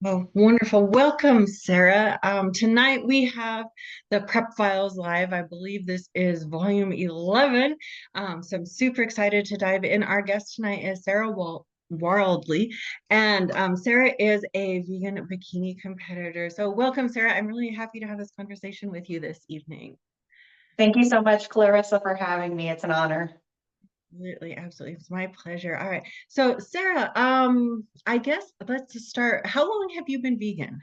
Oh, wonderful. Welcome, Sarah. Tonight we have the Prep Files live. I believe this is volume 11. So I'm super excited to dive in. Our guest tonight is Sarah Wardley, and Sarah is a vegan bikini competitor. So welcome, Sarah. I'm really happy to have this conversation with you this evening. Thank you so much, Clarissa, for having me. It's an honor. Absolutely, absolutely. It's my pleasure. All right. So, Sarah, I guess let's just start. How long have you been vegan?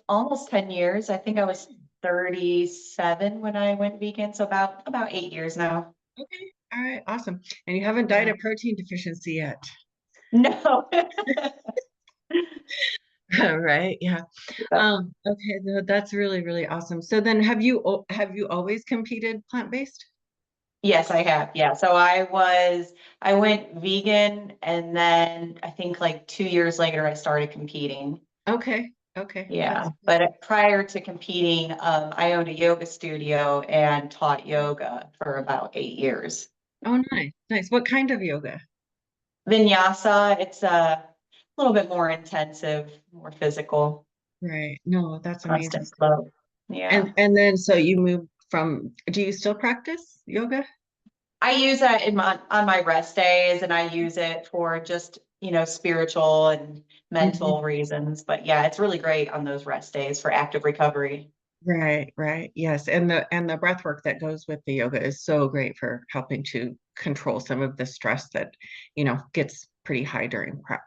Almost 10 years. I think I was 37 when I went vegan, so about 8 years now. Okay. All right. Awesome. And you haven't died Yeah. of protein deficiency yet. No. Right. Yeah. Okay. That's really, really awesome. So then have you always competed plant-based? Yes, I have. Yeah. So I went vegan and then I think like 2 years later I started competing. Okay. Okay. Yeah. But prior to competing, I owned a yoga studio and taught yoga for about 8 years. Oh, nice. Nice. What kind of yoga? Vinyasa, it's a little bit more intensive, more physical, Right. No, that's amazing. constant flow. Yeah. And then so you moved from, do you still practice yoga? I use that in my on my rest days and I use it for just, spiritual and Mhm. mental reasons. But yeah, it's really great on those rest days for active recovery. Right, right. Yes. And the breath work that goes with the yoga is so great for helping to control some of the stress that, gets pretty high during prep.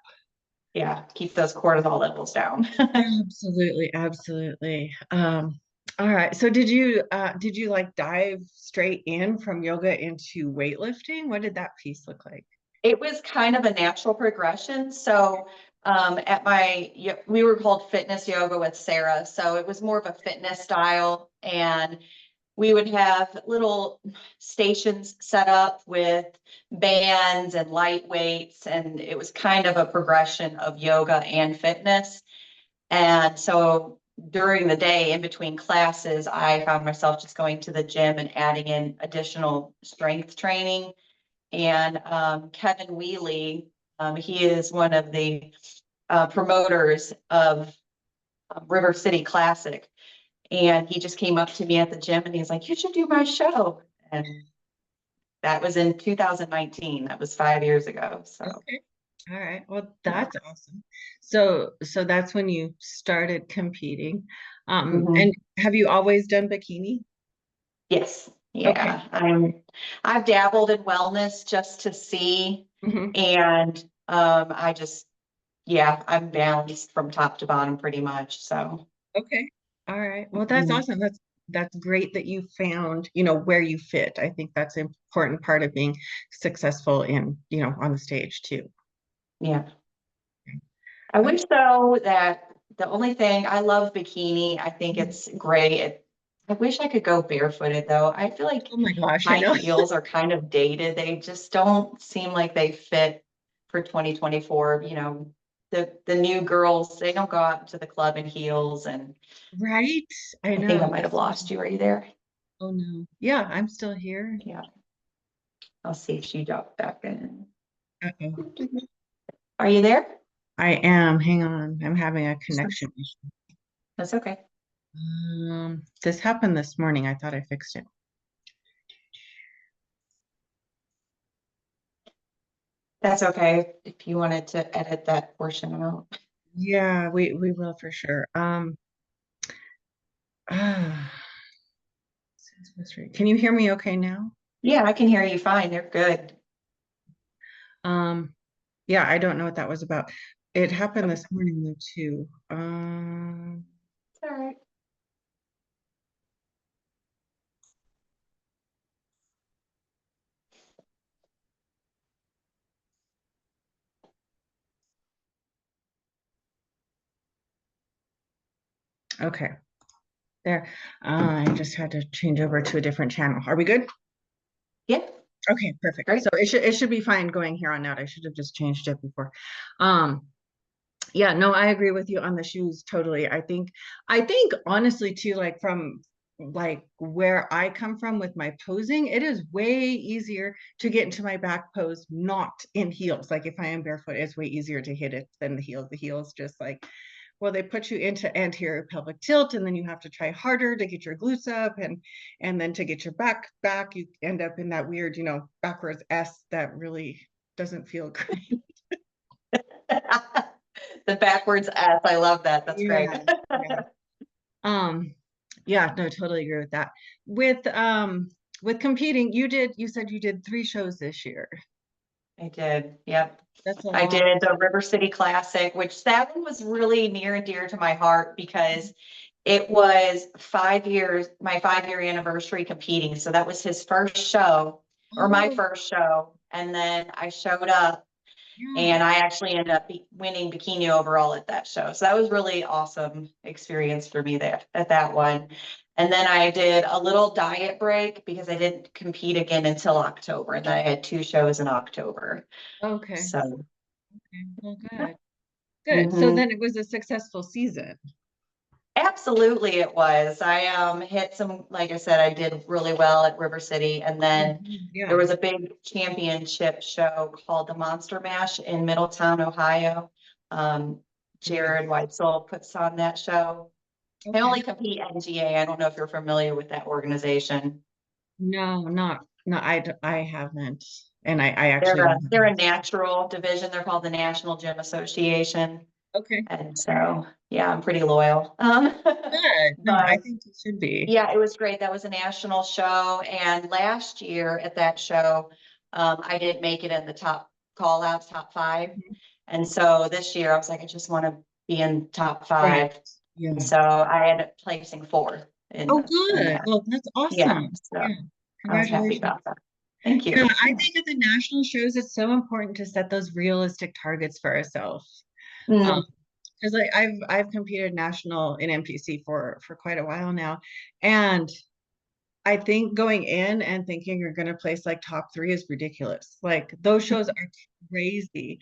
Yeah, keep those cortisol levels down. Absolutely, absolutely. All right. So did you like dive straight in from yoga into weightlifting? What did that piece look like? It was kind of a natural progression. So we were called fitness yoga with Sarah. So it was more of a fitness style. And we would have little stations set up with bands and light weights. And it was kind of a progression of yoga and fitness. And so during the day in between classes, I found myself just going to the gym and adding in additional strength training and Kevin Wheely. He is one of the promoters of River City Classic, and he just came up to me at the gym and he's like, "You should do my show." And that was in 2019. That was 5 years ago. So Okay. All right. Well, yeah. that's awesome. So that's when you started competing. And Mhm. have you always done bikini? Yes, Okay. yeah. I've dabbled in wellness just to see, Hmm. and I just yeah, I'm balanced from top to bottom pretty much. So. Okay. All right. Well, that's Mhm. awesome. That's great that you found, where you fit. I think that's an important part of being successful in, on the stage too. Yeah. I Okay. wish though that the only thing I love bikini, I think Mhm. it's great. I wish I could go barefooted though. I feel like Oh my gosh, I high know. heels are kind of dated. They just don't seem like they fit for 2024. The new girls, they don't go out to the club in heels. And Right? I I think I know. might have lost you. Are you there? Oh no. Yeah, I'm still here. Yeah. I'll see if she dropped back in. Uh-oh. Are you there? I am. Hang on. I'm having a connection issue. That's okay. This happened this morning. I thought I fixed it. That's okay if you wanted to edit that portion out. Yeah, we will for sure. Ah, can you hear me okay now? Yeah, I can hear you fine. They're good. Um, yeah, I don't know what that was about. It happened this morning though too. It's all right. Okay, there. I just had to change over to a different channel. Are we good? Yeah, Okay, perfect. great. So it should be fine going here on out. I should have just changed it before. Um, yeah, no, I agree with you on the shoes totally. I think honestly too, like like where I come from with my posing, it is way easier to get into my back pose not in heels. Like if I am barefoot, it's way easier to hit it than the heels. The heels just like, well, they put you into anterior pelvic tilt, and then you have to try harder to get your glutes up, and then to get your back, you end up in that weird, backwards S that really doesn't feel great. The backwards S, I love that. That's great. Yeah, yeah. Um, yeah, no, totally agree with that. With competing, you said you did 3 shows this year. I did. Yep. That's a I lot. did the River City Classic, which that one was really near and dear to my heart because it was 5 years, my 5-year anniversary competing. So that was his first show or my Oh, first show. And then I showed up yeah. and I actually ended up winning bikini overall at that show. So that was really awesome experience for me there at that one. And then I did a little diet break because I didn't compete again until October. And then I had 2 shows in October. Okay. So Okay. Well, good. Good. So mhm. then it was a successful season. Absolutely it was. I hit some, like I said, I did really well at River City. And then there Yeah. was a big championship show called the Monster Mash in Middletown, Ohio. Um, Yes. Jared Weitzel puts on that show. I Okay. only compete NGA. I don't know if you're familiar with that organization. No, no, I haven't. And I They're actually a don't have they're any. a natural division. They're called the National Gym Association. Okay. And so, yeah, I'm pretty loyal. Good. No, I But think it should be. yeah, it was great. That was a national show. And last year at that show, I didn't make it in the top call outs, top five. Mhm. And so this year I was like, I just want to be in top Right. five. And Yeah. so I ended up placing fourth Oh, in good. that. Well, that's Yeah. awesome. So Yeah. I was happy Congratulations. about that. Thank Yeah, you. I think at the national shows, it's so important to set those realistic targets for ourselves. Mm, Because like I've competed national in NPC for quite a while now, and I think going in and thinking you're going to place like top 3 is ridiculous. Like those shows are crazy.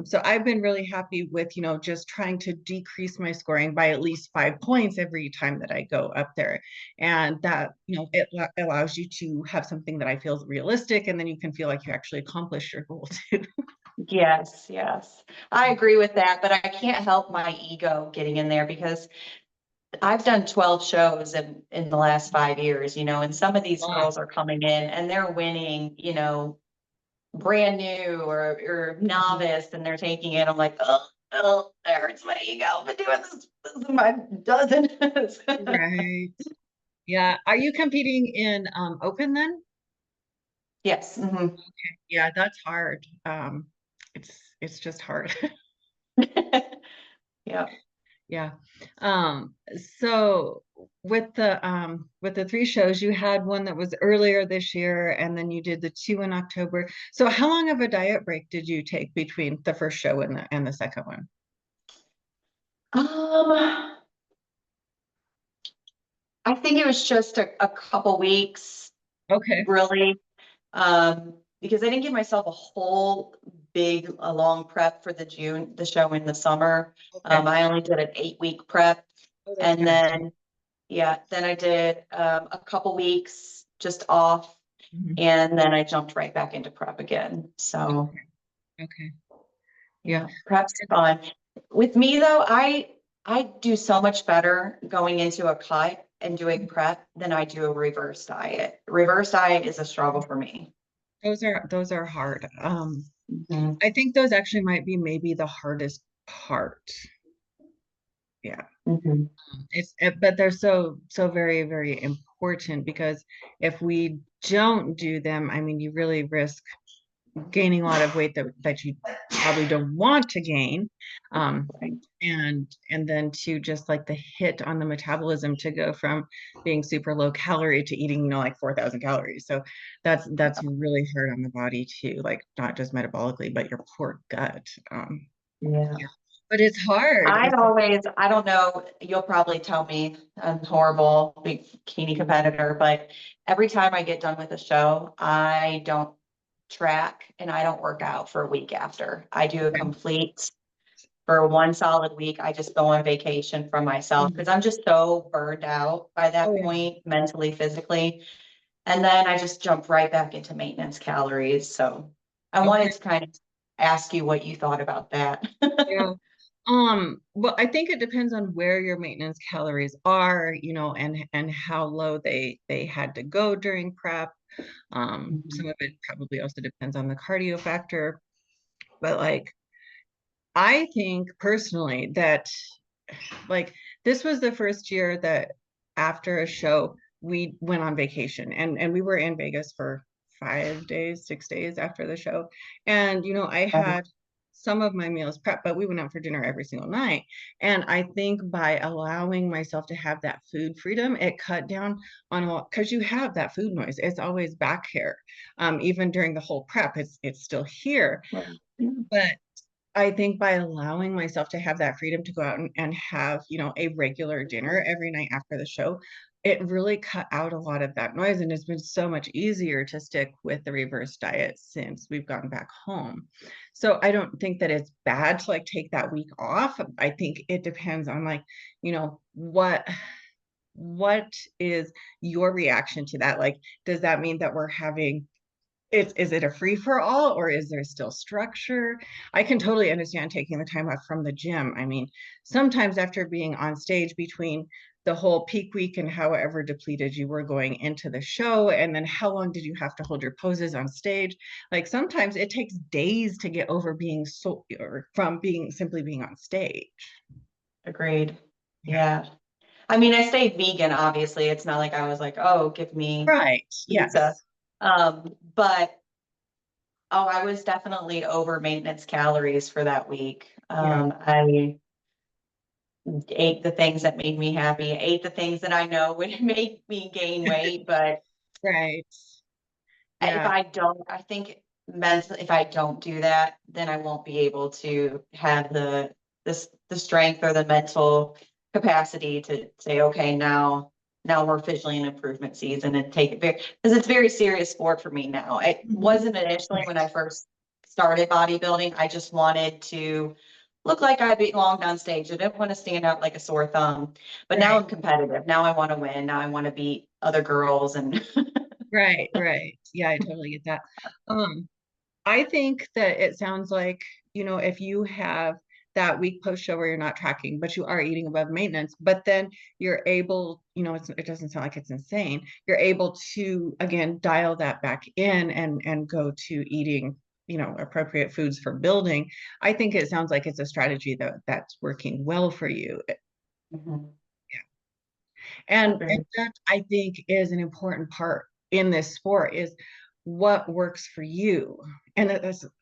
So I've been really happy with, just trying to decrease my scoring by at least 5 points every time that I go up there. And that, it allows you to have something that I feel is realistic, and then you can feel like you actually accomplished your goal too. yes, yes. I agree with that, but I can't help my ego getting in there because I've done 12 shows in the last 5 years, and some of these Wow. girls are coming in and they're winning, brand new or novice and they're taking it. I'm like, oh, that hurts my ego. I've been doing this is my dozen. Right. Yeah. Are you competing in open then? Yes. Mhm. Yeah, that's hard. It's just hard. Yeah. Yeah. Um, so with the 3 shows, you had one that was earlier this year, and then you did the 2 in October. So how long of a diet break did you take between the first show and the second one? Um, I think it was just a couple weeks, Okay. really. Because I didn't give myself a whole a long prep for the show in the summer. Okay. I only did an 8-week prep. Oh, that's And fast. then, yeah, then I did a couple weeks just off. Mhm. And then I jumped right back into prep again. So, Okay. Okay. Yeah. yeah, prep's fun. With me though, I do so much better going into a cut and doing prep than I do a reverse diet. Reverse diet is a struggle for me. Those are hard. Mhm. I think those actually might be maybe the hardest part. Yeah. Mhm. But they're so very, very important, because if we don't do them, I mean, you really risk gaining a lot of weight that you probably don't want to gain. Um, Right. and then to just like the hit on the metabolism to go from being super low calorie to eating, like 4,000 calories. So that's really hard on the body too, like not just metabolically, but your poor gut. Yeah. Yeah. But it's hard. I don't know, you'll probably tell me I'm horrible bikini competitor, but every time I get done with a show, I don't track and I don't work out for a week after. I do a complete for one solid week, I just go on vacation from myself Mhm. because I'm just so burned out by Oh that yeah. point, mentally, physically. And then I just jump right back into maintenance calories. So I wanted Okay. to kind of ask you what you thought about that. Yeah. Well, I think it depends on where your maintenance calories are, and how low they had to go during prep. Some Mhm. of it probably also depends on the cardio factor, but like I think personally that like this was the first year that after a show we went on vacation and we were in Vegas for 5 days, 6 days after the show. And I had some of my meals prepped, but we went out for dinner every single night. And I think by allowing myself to have that food freedom, it cut down on a lot because you have that food noise. It's always back here. Even during the whole prep, it's still here. Right. Yeah. But I think by allowing myself to have that freedom to go out and have, a regular dinner every night after the show, it really cut out a lot of that noise. And it's been so much easier to stick with the reverse diet since we've gotten back home. So I don't think that it's bad to like take that week off. I think it depends on like, what is your reaction to that? Like, does that mean that we're having is it a free for all or is there still structure? I can totally understand taking the time off from the gym. I mean, sometimes after being on stage between the whole peak week and however depleted you were going into the show, and then how long did you have to hold your poses on stage? Like sometimes it takes days to get over being so or from being simply being on stage. Agreed. Yeah. Yeah. I mean, I stayed vegan, obviously. It's not like I was like, oh, give me Right. pizza. Yes. But oh, I was definitely over maintenance calories for that week. Yeah. I ate the things that made me happy, ate the things that I know would make me gain weight. But Right. if Yeah. I don't, I think mentally, if I don't do that, then I won't be able to have the strength or the mental capacity to say, okay, now we're officially in improvement season and take it very because it's very serious sport for me now. It Mhm. wasn't initially when I Right. first started bodybuilding. I just wanted to look like I belonged on stage. I didn't want to stand out like a sore thumb. But now Right. I'm competitive. Now I want to win. Now I want to beat other girls and Right, right. Yeah, I totally get that. I think that it sounds like, if you have that week post show where you're not tracking, but you are eating above maintenance, but then you're able, it doesn't sound like it's insane. You're able to again dial that back in and go to eating, appropriate foods for building. I think it sounds like it's a strategy that's working well for you. Mhm. And Agreed. that I think is an important part in this sport is what works for you. And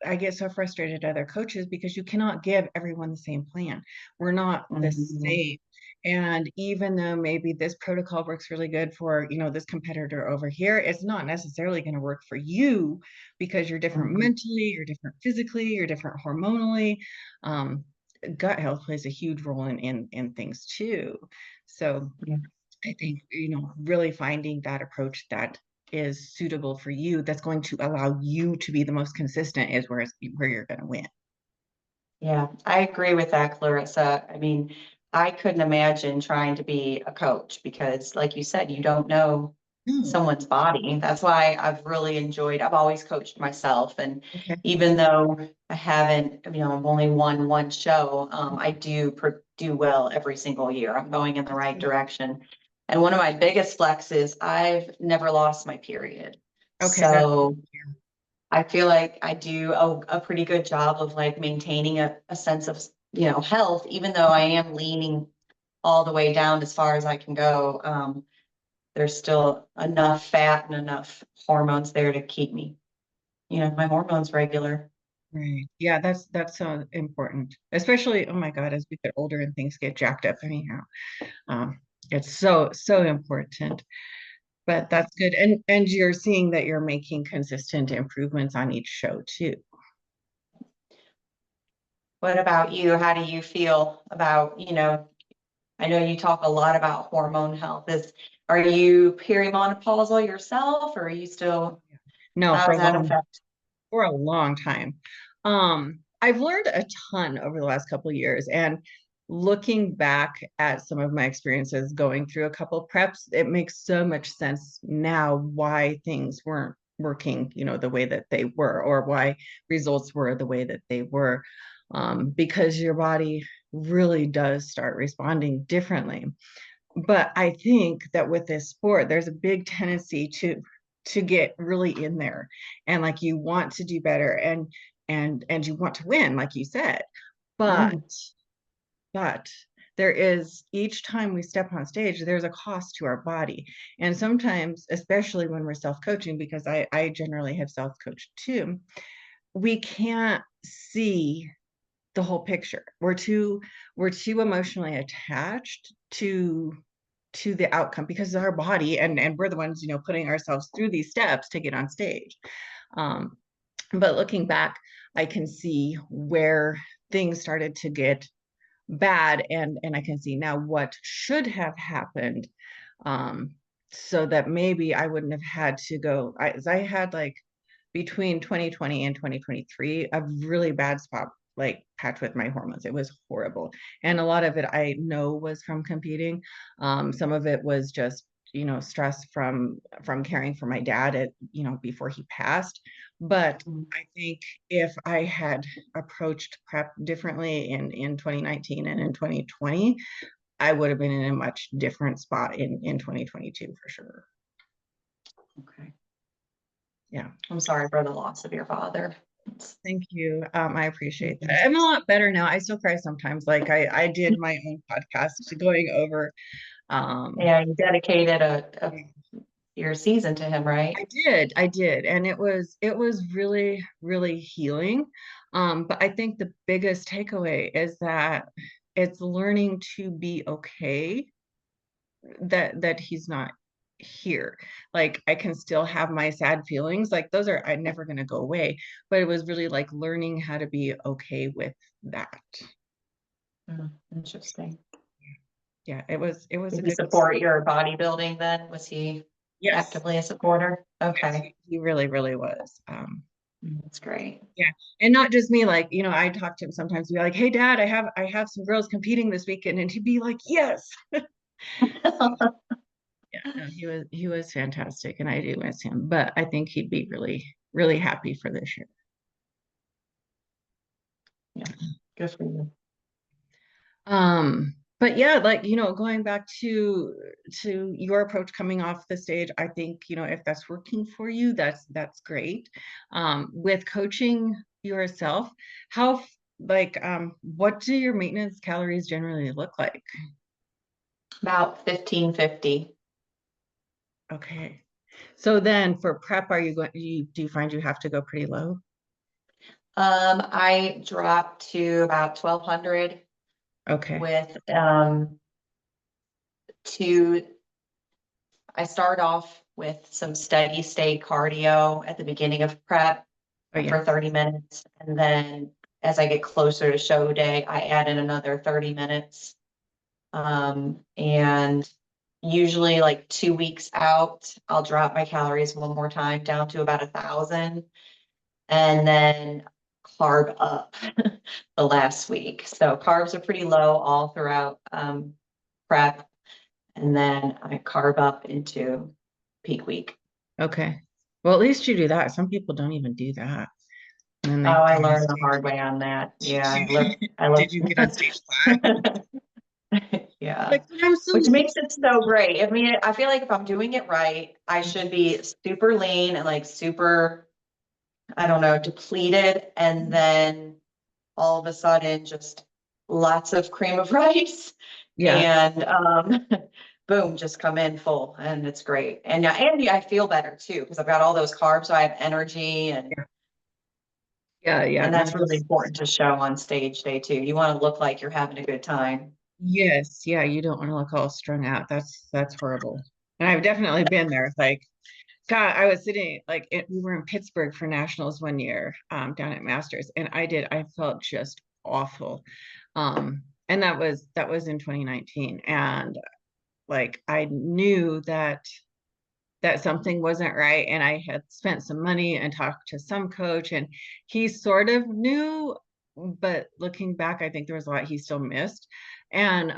I get so frustrated at other coaches because you cannot give everyone the same plan. We're not the Mhm. same. And even though maybe this protocol works really good for, this competitor over here, it's not necessarily going to work for you because you're different Mhm. mentally, you're different physically, you're different hormonally. Um, Gut health plays a huge role in things too. So Yeah. I think, really finding that approach that is suitable for you, that's going to allow you to be the most consistent is where you're going to win. Yeah, I agree with that, Clarissa. I mean, I couldn't imagine trying to be a coach because, like you said, you don't know Hmm. someone's body. That's why I've always coached myself. And Okay. even though I haven't, I've only won one show, I do well every single year. I'm going in the That's right good. direction. And one of my biggest flexes, I've never lost my period. Okay, that's So I feel like I do a pretty good job of like maintaining a sense of, health, even though I am leaning all the way down as far as I can go. There's still enough fat and enough hormones there to keep me, my hormones regular. right. Yeah, that's so important. Especially, oh my God, as we get older and things get jacked up anyhow. Um, it's so important. But that's good. And you're seeing that you're making consistent improvements on each show too. What about you? How do you feel about, I know you talk a lot about hormone health. Are you perimenopausal yourself or are you still, No, how for does a that long affect? for a long time. I've learned a ton over the last couple of years, and looking back at some of my experiences going through a couple preps, it makes so much sense now why things weren't working, the way that they were, or why results were the way that they were, because your body really does start responding differently. But I think that with this sport, there's a big tendency to get really in there, and like you want to do better, and you want to win, like you said. But Mm. but there is, each time we step on stage, there's a cost to our body. And sometimes, especially when we're self-coaching, because I generally have self-coached too, we can't see the whole picture. We're too emotionally attached to the outcome, because of our body, and we're the ones, putting ourselves through these steps to get on stage. Um, but looking back, I can see where things started to get bad, and I can see now what should have happened, um, so that maybe I wouldn't have had to go. I had, like, between 2020 and 2023, a really bad spot, like, patch with my hormones. It was horrible. And a lot of it I know was from competing. Some of it was just, stress from caring for my dad before he passed. But Mm. I think if I had approached prep differently in 2019 and in 2020, I would have been in a much different spot in 2022 for sure. Okay. Yeah. I'm sorry for the loss of your father. It's- Thank you. I appreciate Mhm. that. I'm a lot better now. I still cry sometimes. Like I did my own podcast going over. Um, Yeah, you dedicated a your season to him, right? I did, and it was really, really healing. But I think the biggest takeaway is that it's learning to be okay that he's not here. Like, I can still have my sad feelings, like those are never going to go away, but it was really like learning how to be okay with that. Mm, interesting. Yeah, it was a Did he good. support your bodybuilding then? Was he Yes, actively a supporter? yes, Okay. he really, really was. That's great. Yeah, and not just me. Like, I talk to him sometimes, be like, "Hey, Dad, I have some girls competing this weekend," and he'd be like, "Yes." Yeah, no, he was fantastic, and I do miss him. But I think he'd be really, really happy for this year. Yeah, good for you. But yeah, like, going back to your approach coming off the stage, I think, if that's working for you, that's great. With coaching yourself, what do your maintenance calories generally look like? About 1550. Okay. So then for prep, do you find you have to go pretty low? I dropped to about 1200 Okay. with two. I start off with some steady state cardio at the beginning of prep Oh yeah. for 30 minutes. And then as I get closer to show day, I add in another 30 minutes. And usually like 2 weeks out, I'll drop my calories one more time down to about 1,000 and then carb up the last week. So carbs are pretty low all throughout prep. And then I carb up into peak week. Okay. Well, at least you do that. Some people don't even do that. And then Oh, they I get on learned the stage. hard way on that. Did Yeah, you I did you get on look. stage flat? Yeah, Like, but I'm so which lean. makes it so great. I mean, I feel like if I'm doing it right, I should be super lean and like super, I don't know, depleted. And then all of a sudden, just lots of cream of rice Yeah. and boom, just come in full and it's great. And yeah, and I feel better too because I've got all those carbs, so I have energy Yeah, yeah. and No, that's really important to show on stage day too. You want to look like you're having a good time. yes, yeah, you don't want to look all strung out. That's horrible. And I've definitely been there. Like, God, I was sitting, like, we were in Pittsburgh for nationals one year, down at Masters, and I felt just awful. And that was in 2019. And like, I knew that something wasn't right, and I had spent some money and talked to some coach, and he sort of knew, but looking back, I think there was a lot he still missed. And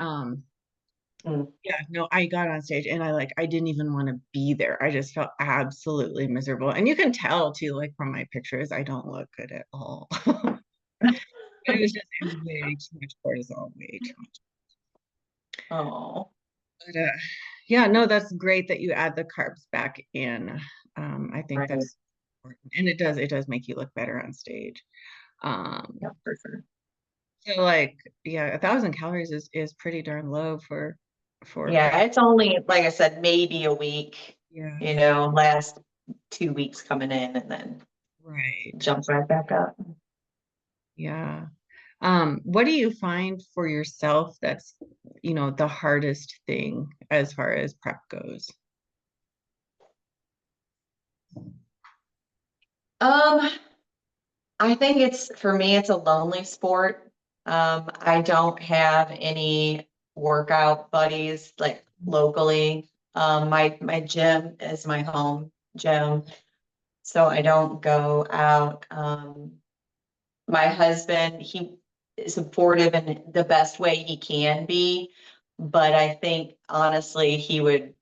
Mm. yeah, no, I got on stage and I didn't even want to be there. I just felt absolutely miserable. And you can tell too, like from my pictures, I don't look good at all. It was way too much cortisol, way too much. Oh, But yeah, no, that's great that you add the carbs back in. I think right. that's important. And it does make you look better on stage. Yeah, Um, for sure. so like, yeah, 1,000 calories is pretty darn low for Yeah, prep. it's only, like I said, maybe a week, Yeah, last 2 weeks coming in and then right. jumps right back up. Yeah. What do you find for yourself that's, the hardest thing as far as prep goes? Um, I think for me, it's a lonely sport. I don't have any workout buddies like locally. My gym is my home gym, so I don't go out. My husband, he is supportive in the best way he can be, but I think honestly, he would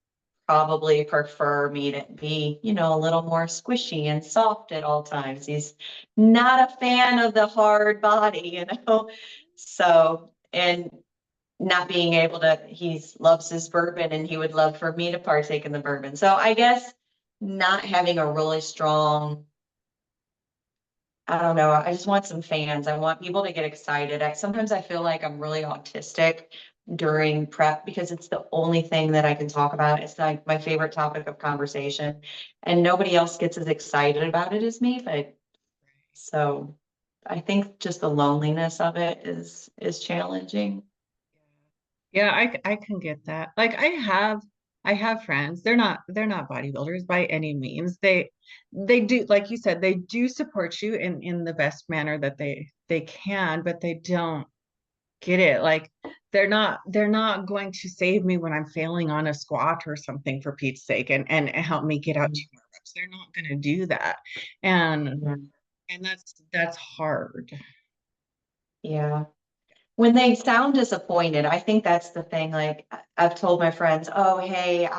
probably prefer me to be, a little more squishy and soft at all times. He's not a fan of the hard body. So, and not being able to, he loves his bourbon and he would love for me to partake in the bourbon. So I guess not having a really strong, I don't know. I just want some fans. I want people to get excited. Sometimes I feel like I'm really autistic during prep because it's the only thing that I can talk about. It's like my favorite topic of conversation, and nobody else gets as excited about it as me. But so I think just the loneliness of it is challenging. Yeah, I can get that. Like I have friends. They're not bodybuilders by any means. They do, like you said, they do support you in the best manner that they can, but they don't get it. Like they're not going to save me when I'm failing on a squat or something for Pete's sake and help me get out 2 more reps. They're not going to do that. And Yeah. and that's hard. Yeah. When they sound disappointed, I think that's the thing. Like I've told my friends, oh, hey,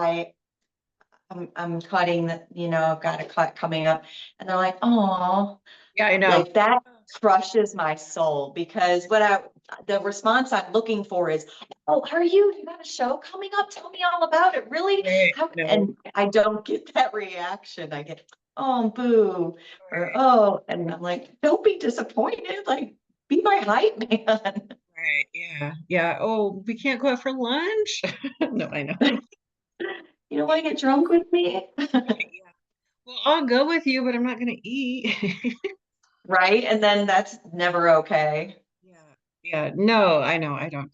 I'm cutting I've got a cut coming up. And they're like, oh, Yeah, I know. like that crushes my soul because the response I'm looking for is, oh, you got a show coming up? Tell me all about it. Really? Right. How, No. and I don't get that reaction. I get, oh, boo, or Right. oh, and I'm like, don't be disappointed. Like, be my hype man. Right. Yeah. Yeah. Oh, we can't go out for lunch. No, I know. You don't want to get drunk with me? Right. Yeah. Well, I'll go with you, but I'm not gonna eat. Right? And then that's never okay. Yeah. Yeah. No, I know. I don't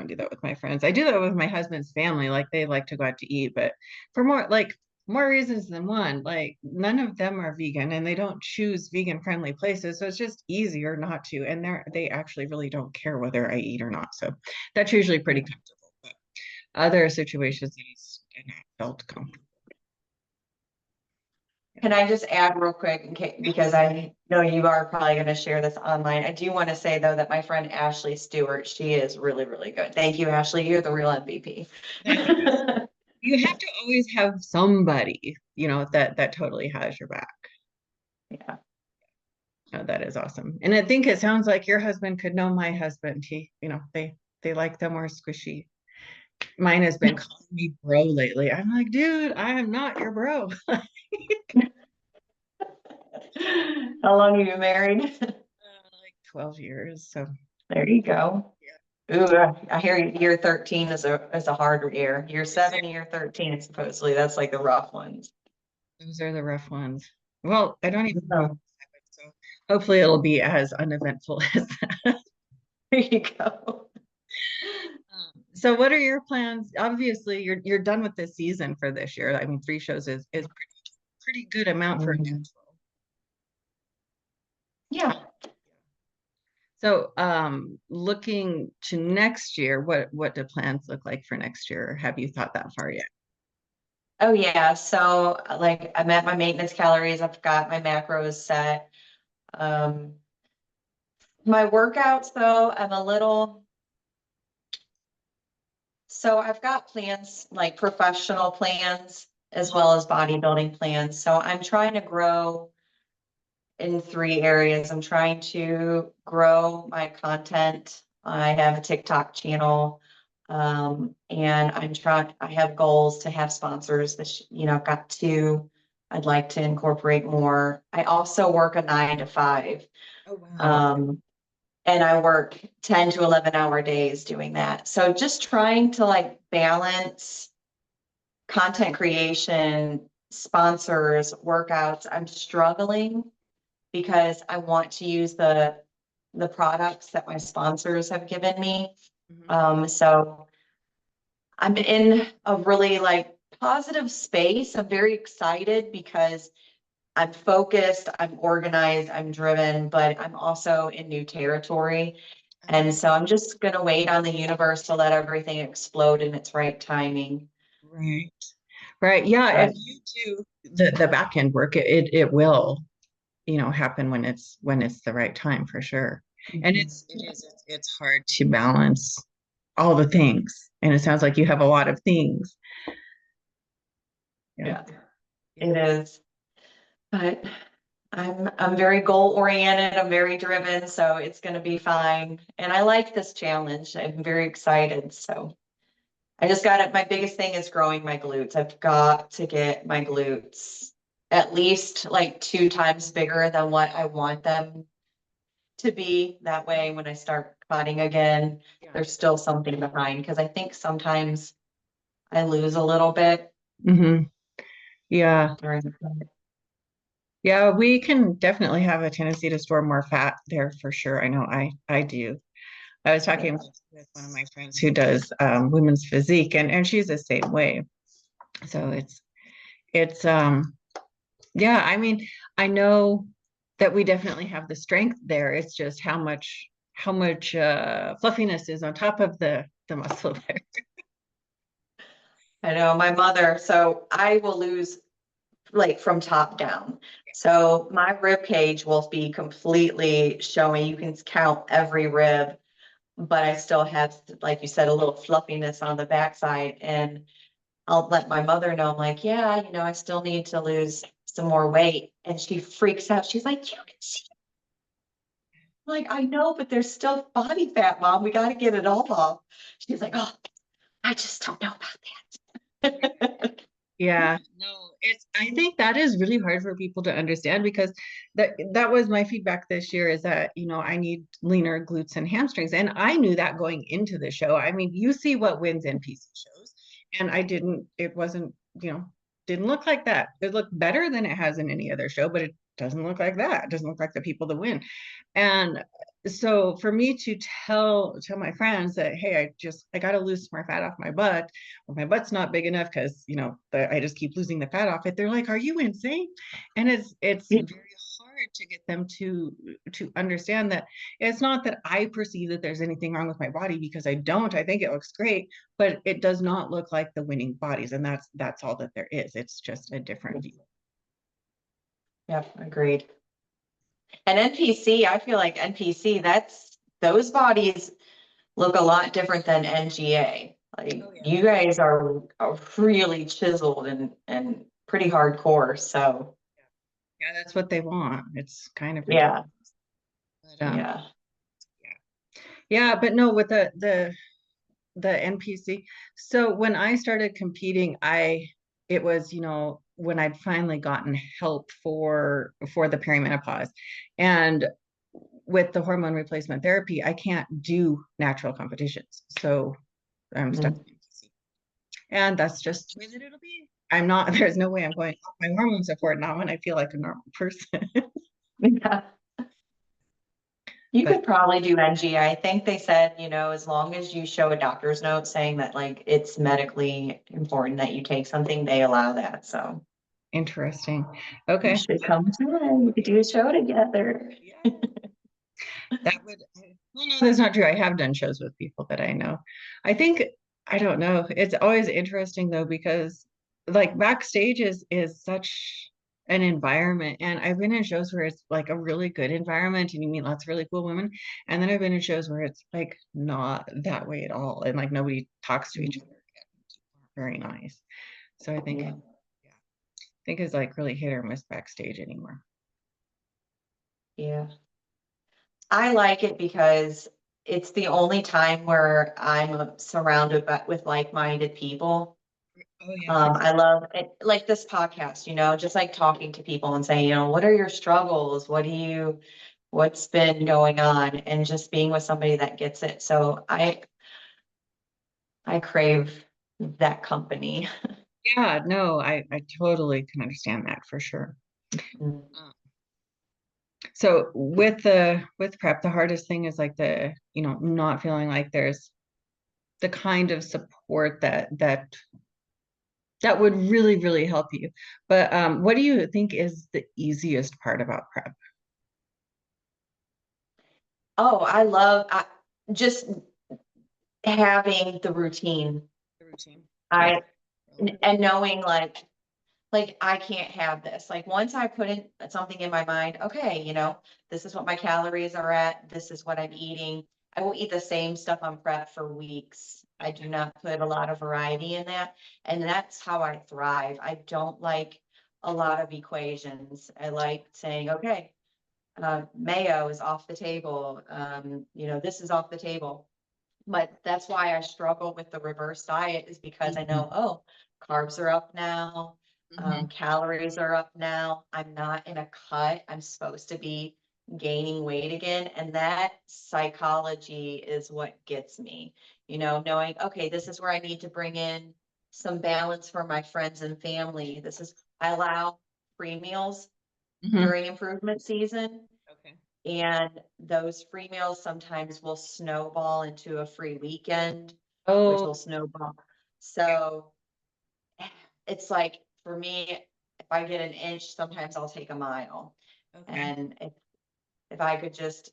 do that with my friends. I do that with my husband's family. Like they like to go out to eat, but for more reasons than one. Like none of them are vegan and they don't choose vegan friendly places. So it's just easier not to. And they actually really don't care whether I eat or not. So that's usually pretty comfortable. But other situations it's not felt comfortable. Can I just add real quick because I know you are probably going to share this online. I do want to say though that my friend Ashley Stewart, she is really, really good. Thank you, Ashley. You're the real MVP. That's awesome. You have to always have somebody, that totally has your back. Yeah. Oh, that is awesome. And I think it sounds like your husband could know my husband. They like them more squishy. Mine has been calling me bro lately. I'm like, dude, I am not your bro. How long have you been married? Like 12 years. So There you go. yeah, Ooh, I hear year 13 is a harder year. Year 7, year 13, supposedly that's like the rough ones. those are the rough ones. Well, I don't even know. So So hopefully it'll be as uneventful as that. there you go. So what are your plans? Obviously, you're done with this season for this year. I mean, 3 shows is pretty good amount for a Mhm. natural. Yeah. So, looking to next year, what do plans look like for next year? Have you thought that far yet? Oh yeah. So like I'm at my maintenance calories. I've got my macros set. Um, My workouts though, so I've got plans, like professional plans as well as bodybuilding plans. So I'm trying to grow in three areas. I'm trying to grow my content. I have a TikTok channel. And I have goals to have sponsors this, I've got two. I'd like to incorporate more. I also work a 9 to 5. Oh, wow. Um, and I work 10 to 11 hour days doing that. So just trying to like balance content creation, sponsors, workouts. I'm struggling because I want to use the products that my sponsors have given me. Mhm. So I'm in a really like positive space. I'm very excited because I'm focused, I'm organized, I'm driven, but I'm also in new territory. And so I'm just going to wait on the universe to let everything explode in its right timing. Right. Right. Yeah. If But you do the back end work, it will, happen when it's the right time for sure. And it's hard to balance all the things. And it sounds like you have a lot of things. Yeah. yeah, Yeah. it is. But I'm very goal oriented. I'm very driven, so it's going to be fine. And I like this challenge. I'm very excited. So I just got it. My biggest thing is growing my glutes. I've got to get my glutes at least like 2 times bigger than what I want them to be. That way, when I start cutting again, Yeah. there's still something behind because I think sometimes I lose a little bit Hmm. Yeah. during the cut. Yeah. We can definitely have a tendency to store more fat there for sure. I know I do. I was talking Yeah. with one of my friends who does women's physique, and she's the same way. So it's yeah, I mean, I know that we definitely have the strength there. It's just how much fluffiness is on top of the muscle there. I know my mother, so I will lose like from top down. So my rib cage will be completely showing. You can count every rib, but I still have, like you said, a little fluffiness on the backside. And I'll let my mother know, I'm like, yeah, I still need to lose some more weight. And she freaks out. She's like, you can see. I'm like, I know, but there's still body fat, Mom. We got to get it all off. She's like, oh, I just don't know about that. Yeah, no, I think that is really hard for people to understand because that was my feedback this year is that, I need leaner glutes and hamstrings. And I knew that going into the show. I mean, you see what wins NPC shows, and it wasn't, didn't look like that. It looked better than it has in any other show, but it doesn't look like that. It doesn't look like the people that win. And so for me to tell my friends that, hey, I got to lose more fat off my butt, or my butt's not big enough because I just keep losing the fat off it. They're like, "Are you insane?" And it's very hard to get them to understand that it's not that I perceive that there's anything wrong with my body because I don't. I think it looks great, but it does not look like the winning bodies, and that's all that there is. It's just a different view. Yep, agreed. And NPC, I feel like NPC, those bodies look a lot different than NGA. Like Oh yeah. you guys are really chiseled and pretty hardcore. So Yeah, that's what they want. It's kind of ridiculous. yeah, But yeah. yeah, but no, with the NPC. So when I started competing, it was, when I'd finally gotten help for the perimenopause. And with the hormone replacement therapy, I can't do natural competitions. So I'm stuck Mhm. with NPC. And that's just the way that it'll be. I'm not, there's no way I'm going off my hormone support, not when I feel like a normal person. Yeah. You But could probably do NG. I think they said, as long as you show a doctor's note saying that like it's medically important that you take something, they allow that. So interesting. you Okay. should come to we could do a show together. Yeah. That would, well, no, that's not true. I have done shows with people that I know. I think, I don't know. It's always interesting though, because like backstage is such, an environment. And I've been in shows where it's like a really good environment and you meet lots of really cool women. And then I've been in shows where it's like not that way at all. And like nobody talks to each other. Very nice. So I think, Yeah. yeah, I think it's like really hit or miss backstage anymore. Yeah. I like it because it's the only time where I'm surrounded with like-minded people. Oh yeah, for sure. I love it, like this podcast, just like talking to people and saying, what are your struggles? What's been going on? And just being with somebody that gets it. So I crave that company. Yeah, no, I totally can understand that for sure. Mm. Um, So with prep, the hardest thing is like not feeling like there's the kind of support that would really, really help you. But what do you think is the easiest part about prep? Oh, just having the routine. The routine. Yeah. I and knowing like I can't have this. Like once I put in something in my mind, okay, this is what my calories are at, this is what I'm eating. I will eat the same stuff on prep for weeks. I do not put a lot of variety in that. And that's how I thrive. I don't like a lot of equations. I like saying, okay, mayo is off the table. This is off the table. But that's why I struggle with the reverse diet is because I Mhm. know, oh, carbs are up now, Mhm. calories are up now. I'm not in a cut. I'm supposed to be gaining weight again. And that psychology is what gets me, knowing, okay, this is where I need to bring in some balance for my friends and family. I allow free meals Mhm. during improvement season. Okay. And those free meals sometimes will snowball into a free weekend, which Oh, will snowball. yeah. So it's like for me, if I get an inch, sometimes I'll take a mile. Okay. And if I could just,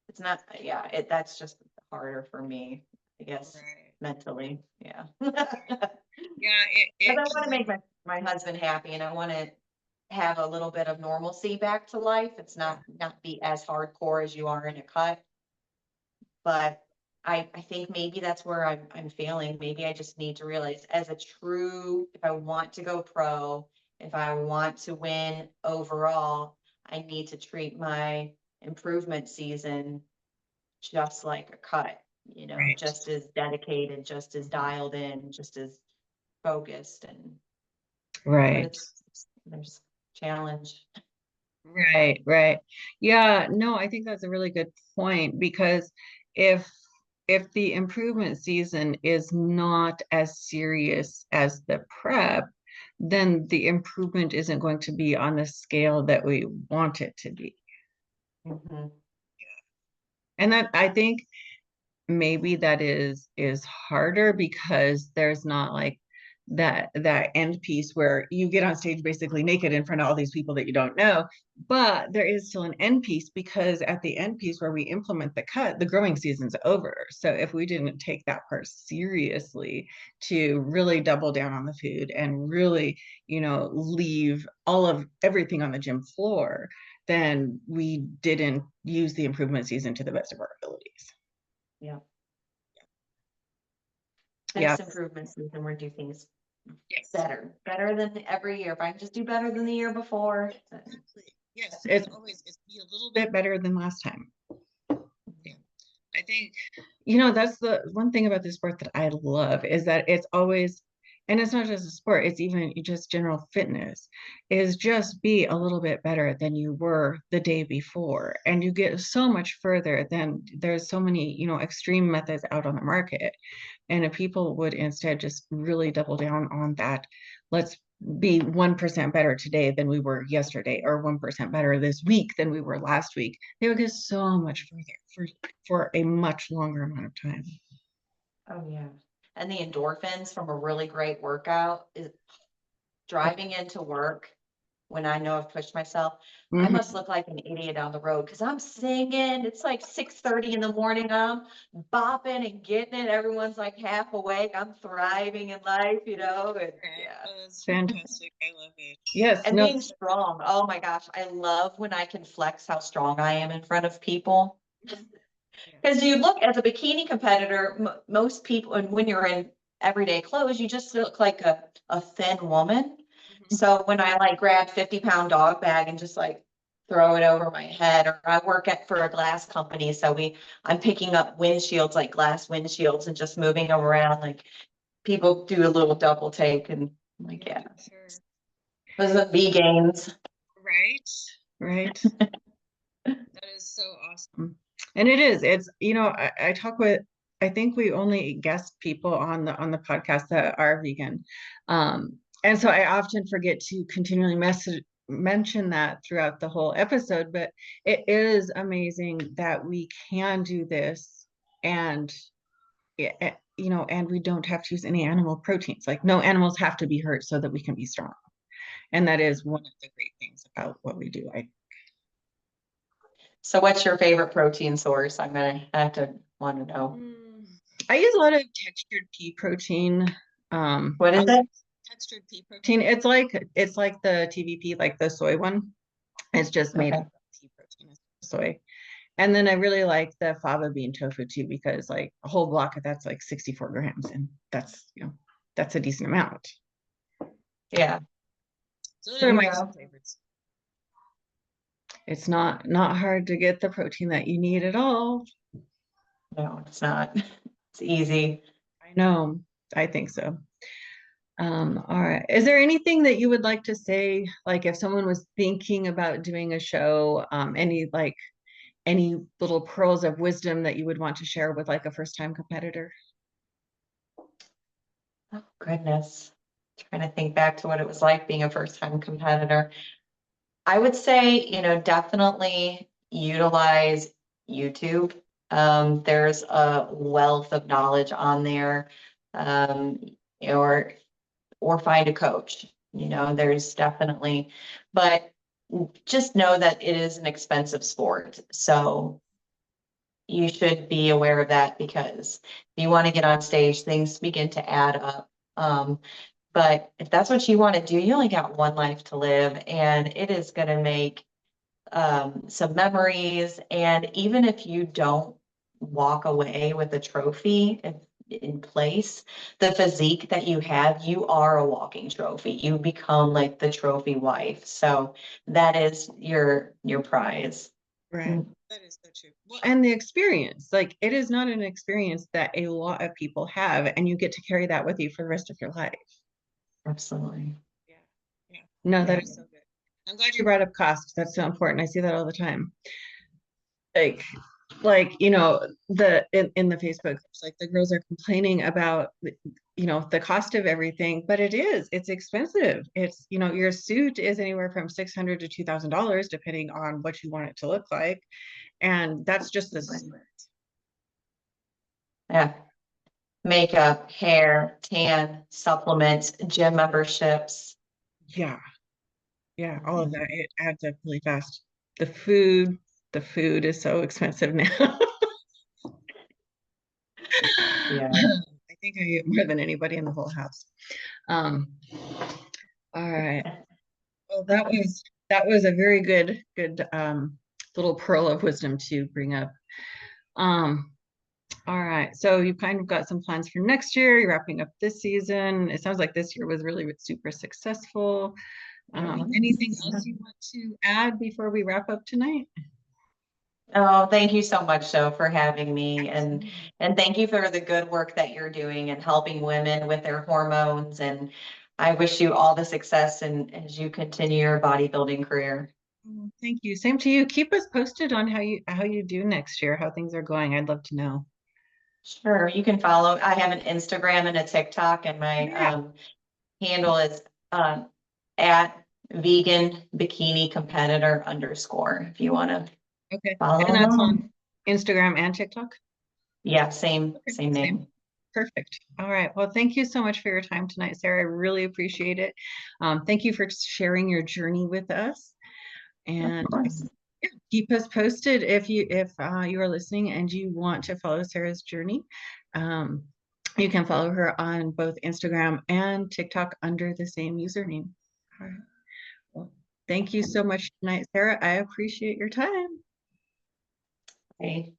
it's not, yeah, that's just harder for me, I guess, Right. mentally. Yeah. Yeah, Because it I want to make can. my husband happy and I want to have a little bit of normalcy back to life. It's Yeah. not be as hardcore as you are in a cut. But I think maybe that's where I'm failing. Maybe I just need to realize if I want to go pro, if I want to win overall, I need to treat my improvement season just like a cut, Right. just as dedicated, just as dialed in, just as focused but Right. there's challenge. Right, right. Yeah, no, I think that's a really good point because if if the improvement season is not as serious as the prep, then the improvement isn't going to be on the scale that we want it to be. Mhm. And that I think maybe that is harder because there's not like that end piece where you get on stage basically naked in front of all these people that you don't know, but there is still an end piece because at the end piece where we implement the cut, the growing season's over. So if we didn't take that part seriously to really double down on the food and really leave all of everything on the gym floor, then we didn't use the improvement season to the best of our abilities. Yeah. Yeah. Next improvement season, we're do things Yes. better than every year. If I can just do better than the year before, then Exactly. Yes. It's be a little bit better than last time. Yeah. I think, that's the one thing about this sport that I love is that it's always, and it's not just a sport, it's even just general fitness, is just be a little bit better than you were the day before. And you get so much further than there's so many, extreme methods out on the market. And if people would instead just really double down on that, let's be 1% better today than we were yesterday, or 1% better this week than we were last week, they would get so much further for a much longer amount of time. oh yeah. And the endorphins from a really great workout is driving into work when I know I've pushed myself, I Mhm. must look like an idiot on the road because I'm singing. It's like 6:30 in the morning. I'm bopping and getting it. Everyone's like half awake. I'm thriving in life, and yeah. Oh, that's fantastic. I love it. Yes, And no. being strong. Oh my gosh, I love when I can flex how strong I am in front of people. Yeah. Because you look as a bikini competitor, most people, and when you're in everyday clothes, you just look like a thin woman. Mhm. So when I like grab 50-pound dog bag and just like throw it over my head, or I work at for a glass company, so I'm picking up windshields, like glass windshields, and just moving them around. Like people do a little double take, and I'm like, Yeah, yeah, sure. those are V gains. Right, right. That is so awesome. And it is. It's, I talk with, I think we only guest people on the podcast that are vegan. And so I often forget to continually mention that throughout the whole episode, but it is amazing that we can do this and and we don't have to use any animal proteins. Like no animals have to be hurt so that we can be strong. And that is one of the great things about what we do. So what's your favorite protein source? I have to want to know. Mm, I use a lot of textured pea protein. What is I'll it? textured pea protein. It's like the TVP, like the soy one. It's just made Okay. up of pea protein, soy. And then I really like the fava bean tofu too, because like a whole block of that's like 64 grams, and that's a decent amount. Yeah. So those There are you my two go. favorites. It's not hard to get the protein that you need at all. No, it's not. It's easy. I know. I think so. All right. Is there anything that you would like to say, like if someone was thinking about doing a show, any little pearls of wisdom that you would want to share with like a first-time competitor? Oh, goodness. Trying to think back to what it was like being a first-time competitor. I would say, definitely utilize YouTube. There's a wealth of knowledge on there. Um, or find a coach. There's definitely, but just know that it is an expensive sport. So you should be aware of that because if you want to get on stage, things begin to add up. But if that's what you want to do, you only got one life to live, and it is going to make some memories. And even if you don't walk away with a trophy in place, the physique that you have, you are a walking trophy. You become like the trophy wife. So that is your prize. Right. Mm. That is so true. Well, and the experience, like it is not an experience that a lot of people have, and you get to carry that with you for the rest of your life. Absolutely. Yeah. Yeah. No, that Yeah. is so good. I'm glad you brought up cost. That's so important. I see that all the time. Like, in the Facebook groups, like the girls are complaining about the cost of everything, but it's expensive. Your suit is anywhere from $600 to $2,000 depending on what you want it to look like, and that's just the suit. Yeah. Makeup, hair, tan, supplements, gym memberships. Yeah, yeah, all of that, it adds up really fast. The food is so expensive now. Yeah. I think I eat more than anybody in the whole house. Um, all right. Well, that was a very good little pearl of wisdom to bring up. Um, all right. So you kind of got some plans for next year. You're wrapping up this season. It sounds like this year was really super successful. Anything else you want to add before we wrap up tonight? Oh, thank you so much, so for having me, and thank you for the good work that you're doing and helping women with their hormones. And I wish you all the success and as you continue your bodybuilding career. Oh, thank you. Same to you. Keep us posted on how you do next year, how things are going. I'd love to know. Sure, you can follow. I have an Instagram and a TikTok, and my Yeah. handle is at vegan bikini competitor underscore. If you want to Okay. follow And that's on along. Instagram and TikTok? Yeah, same Okay. same Same. name. Perfect. All right. Well, thank you so much for your time tonight, Sarah. I really appreciate it. Thank you for sharing your journey with us. Of And course. yeah, keep us posted if you are listening and you want to follow Sarah's journey. Um, you can follow her on both Instagram and TikTok under the same username. All right. Well, thank you so much tonight, Sarah. I appreciate your time. Okay.